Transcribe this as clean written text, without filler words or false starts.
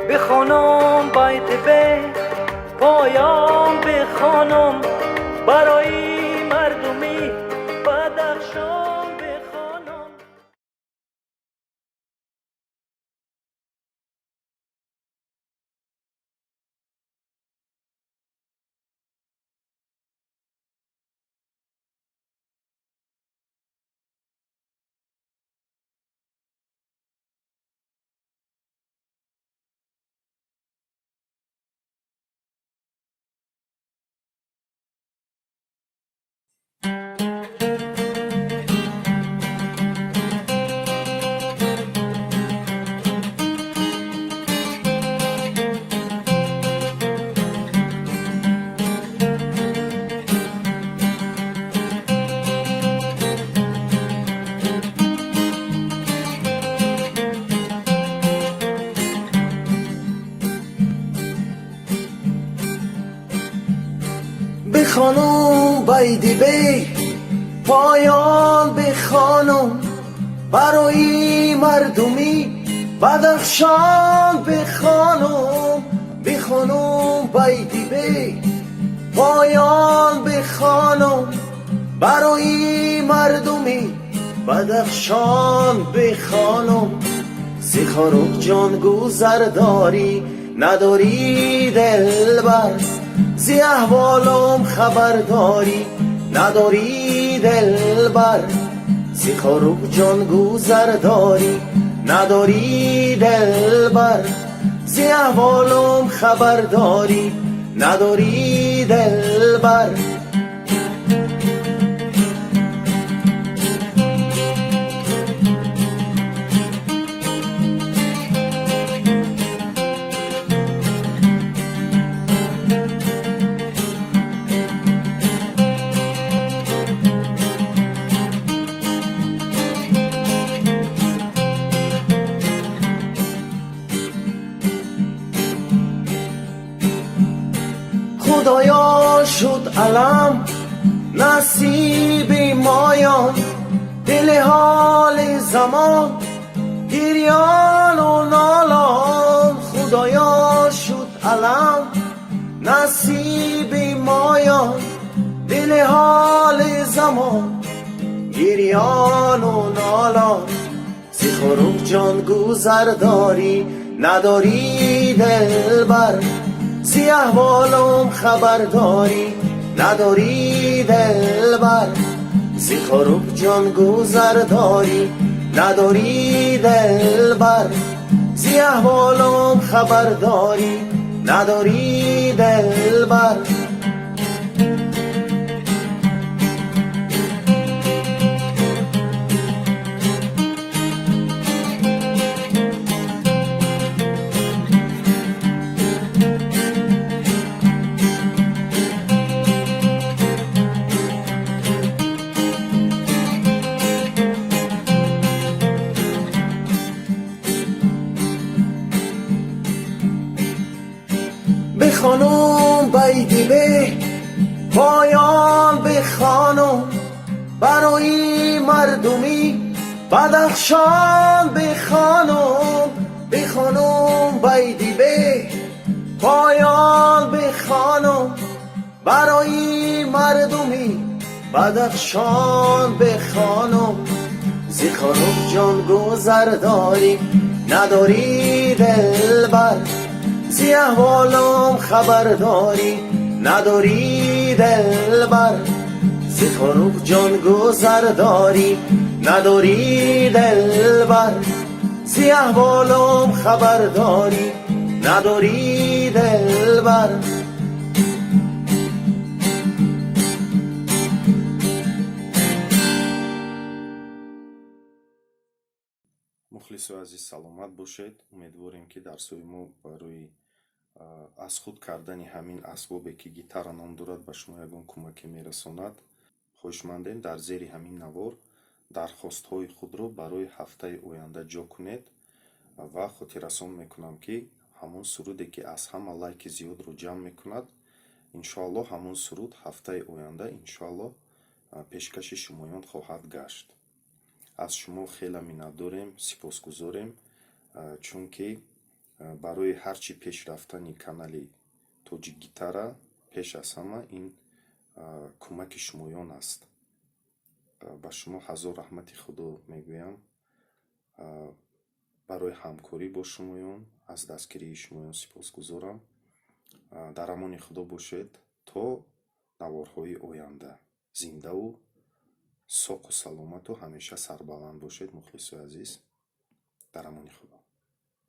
بخوانم بیت به پایان بخوانم برای مردمی بدخشان بخوانم. بخوانم بیت به پایان بخوانم برای مردمی بدخشان بخوانم. بخوانم بیت به پایان بخوانم برای مردمی بدخشان بخوانم. زخارک جان گذر داری نداری دلبر، زی احوالم خبرداری نداری دلبر. زخارک جان گذر داری نداری دلبر، زی احوالم خبرداری نداری دلبر. خدایا شد علم نصیب مایان، دل حال زمان گریان و نالان. خدایا شد علم نصیب مایان، دل حال زمان گریان و نالان. زخارک جان گذر داری نداری دلبر، زی احوالم خبرداری نداری دلبر. زخارک جان گذر داری نداری دلبر، زی احوالم خبرداری نداری دلبر. بخوانم بیت به پایان بخوانم برای مردمی بدخشان بخوانم. بخوانم بیت به پایان بخوانم برای مردمی بدخشان بخوانم. زخارک جان گذر داری نداری دلبر، زی احوالم خبرداری نداری دلبر. زخارک جان گذر داری نداری دلبر، زی احوالم خبرداری نداری دلبر. мухлису азиз саломат бошед. умедворем ки дарсҳои мо барои аз худ кардани ҳамин асбобе ки гитара ном дорад ба шумо ягон кӯмаке мерасонад. хоҳишмандем дар зери ҳамин навор дархостҳои худро барои ҳафтаи оянда ҷо кунед ва хотиррасон мекунам ки ҳамон суруде ки аз ҳама лайки зиёдро ҷамъ мекунад, иншоаллоҳ ҳамон суруд ҳафтаи оянда иншоаллоҳ пешкаши шумоён хоҳад гашт. аз шумо хеле миннатдорем, сипосгузорем, чунки барои ҳарчи пеш рафтани канали тоҷик гитара пеш аз ҳама ин кӯмаки шумоён аст. ба шумо ҳазор раҳмати худо мегӯям. барои ҳамкорӣ бо шумоён аз дастгирии шумоён сипосгузорам. дар амони худо бошед то наворҳои оянда. Зиндаву соқу саломату ҳамеша сарбаланд бошед мухлисои азиз. дар амони худо.